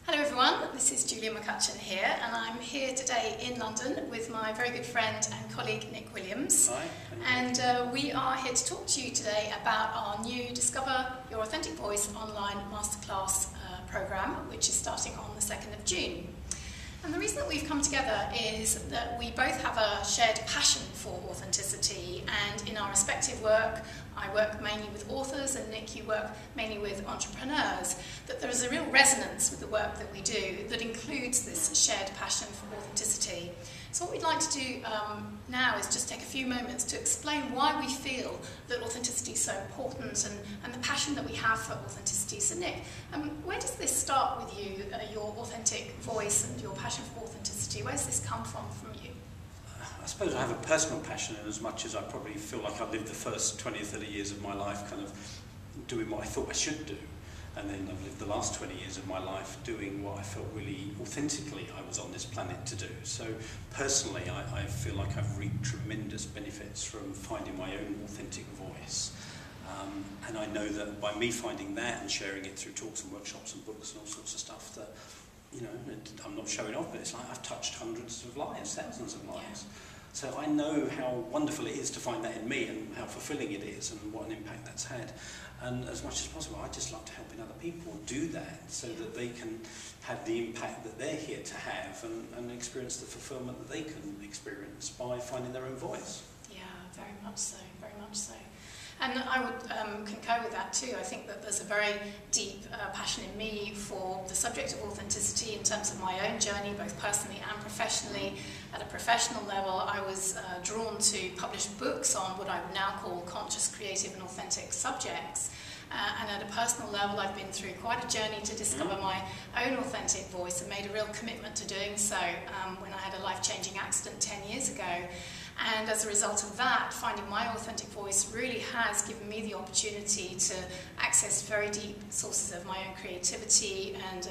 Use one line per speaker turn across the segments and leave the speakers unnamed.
Hello everyone, this is Julia McCutcheon here, and I'm here today in London with my very good friend and colleague Nick Williams.
Hi.
And we are here to talk to you today about our new Discover Your Authentic Voice online masterclass programme, which is starting on the 2nd of June. And the reason that we've come together is that we both have a shared passion for authenticity, and in our respective work, I work mainly with authors and Nick, you work mainly with entrepreneurs, that there is a real resonance with the work that we do that includes this shared passion for authenticity. So what we'd like to do now is just take a few moments to explain why we feel that authenticity is so important and the passion that we have for authenticity. So Nick, where does this start with you, your authentic voice and your passion for authenticity? Where does this come from you?
I suppose I have a personal passion in as much as I probably feel like I lived the first 20 or 30 years of my life kind of doing what I thought I should do. And then I've lived the last 20 years of my life doing what I felt really authentically I was on this planet to do. So personally, I feel like I've reaped tremendous benefits from finding my own authentic voice. And I know that by me finding that and sharing it through talks and workshops and books and all sorts of stuff, that, you know, I'm not showing off, but it's like I've touched hundreds of lives, thousands of lives.
Yeah.
So I know how wonderful it is to find that in me and how fulfilling it is and what an impact that's had. And as much as possible, I just love to helping other people do that so that they can have the impact that they're here to have and experience the fulfillment that they can experience by finding their own voice.
Yeah, very much so, very much so. And I would concur with that too. I think that there's a very deep passion in me for the subject of authenticity in terms of my own journey, both personally and professionally. At a professional level, I was drawn to publish books on what I would now call conscious, creative and authentic subjects. And at a personal level, I've been through quite a journey to discover my own authentic voice and made a real commitment to doing so when I had a life-changing accident 10 years ago. And as a result of that, finding my authentic voice really has given me the opportunity to access very deep sources of my own creativity and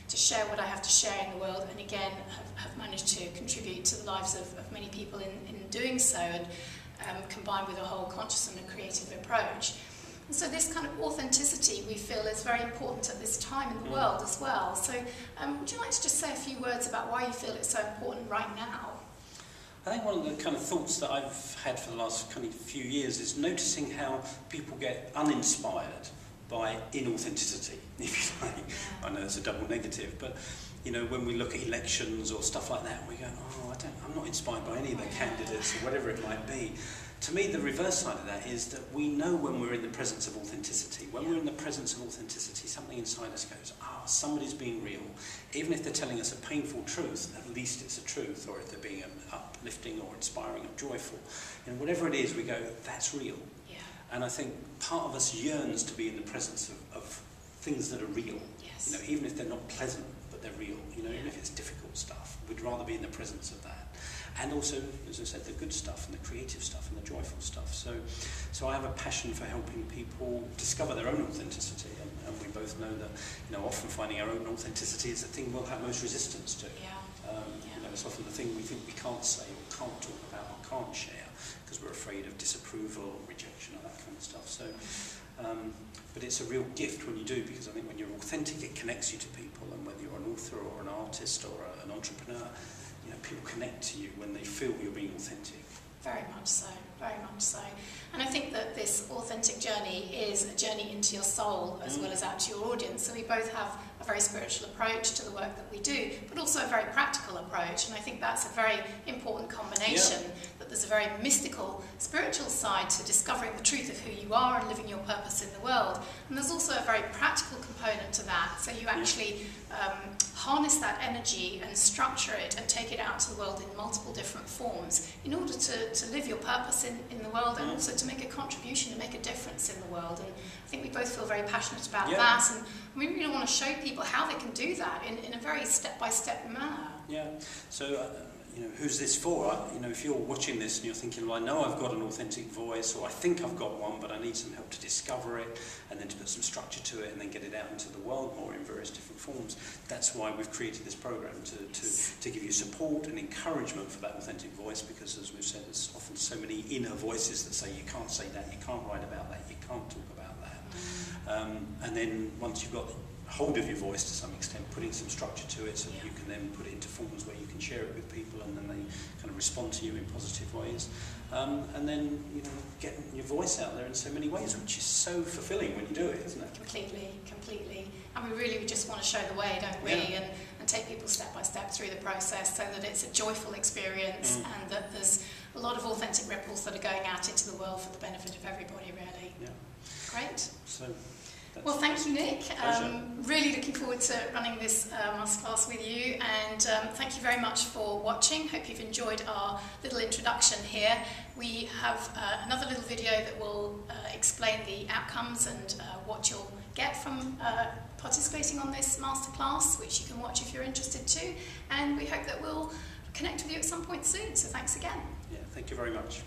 to share what I have to share in the world, and again have managed to contribute to the lives of many people in doing so, and combined with a whole conscious and a creative approach. And so this kind of authenticity we feel is very important at this time in the world as well. So would you like to just say a few words about why you feel it's so important right now?
I think one of the kind of thoughts that I've had for the last kind of few years is noticing how people get uninspired by inauthenticity, if you like. I know it's a double negative, but you know, when we look at elections or stuff like that, we go, oh, I'm not inspired by any of the candidates or whatever it might be. To me, the reverse side of that is that we know when we're in the presence of authenticity. When we're in the presence of authenticity, something inside us goes, somebody's being real. Even if they're telling us a painful truth, at least it's a truth. Or if they're being uplifting or inspiring or joyful. And whatever it is, we go, that's real.
Yeah.
And I think part of us yearns to be in the presence of things that are real.
Yes.
You know, even if they're not pleasant, but they're real. You know, even if it's difficult stuff, we'd rather be in the presence of that. And also, as I said, the good stuff and the creative stuff and the joyful stuff. So I have a passion for helping people discover their own authenticity, and we both know that, you know, often finding our own authenticity is the thing we'll have most resistance to.
Yeah.
You know, it's often the thing we think we can't say or can't talk about or can't share because we're afraid of disapproval or rejection or that kind of stuff. So, but it's a real gift when you do, because I think when you're authentic, it connects you to people, and whether you're an author or an artist or an entrepreneur, you know, people connect to you when they feel you're being authentic.
Very much so, very much so. And I think that this authentic journey is a journey into your soul as well as out to your audience. So we both have a very spiritual approach to the work that we do, but also a very practical approach. And I think that's a very important combination, that there's a very mystical, spiritual side to discovering the truth of who you are and living your purpose in the world. And there's also a very practical component to that. So you actually harness that energy and structure it and take it out to the world in multiple different forms in order to live your purpose in the world, and also to make a contribution and make a difference in the world. And I think we both feel very passionate about that, and we really want to show people how they can do that in a very step-by-step manner.
Yeah, so you know, who's this for? You know, if you're watching this and you're thinking, well, I know I've got an authentic voice, or I think I've got one, but I need some help to discover it, and then to put some structure to it, and then get it out into the world more in various different forms. That's why we've created this program, to give you support and encouragement for that authentic voice, because as we've said, there's often so many inner voices that say you can't say that, you can't write about that, you can't talk about that. And then once you've got hold of your voice to some extent, putting some structure to it so that
Yeah.
you can then put it into forms where you can share it with people and then they kind of respond to you in positive ways. And then, you know, getting your voice out there in so many ways, which is so fulfilling when you do it, isn't it?
Completely, completely. And we really just want to show the way, don't we?
Yeah.
And take people step by step through the process so that it's a joyful experience and that there's a lot of authentic ripples that are going out into the world for the benefit of everybody, really.
Yeah.
Great.
So,
Well, thank you, Nick.
Pleasure.
Really looking forward to running this masterclass with you, and thank you very much for watching. Hope you've enjoyed our little introduction here. We have another little video that will explain the outcomes and what you'll get from participating on this masterclass, which you can watch if you're interested too. And we hope that we'll connect with you at some point soon. So thanks again.
yeah, thank you very much.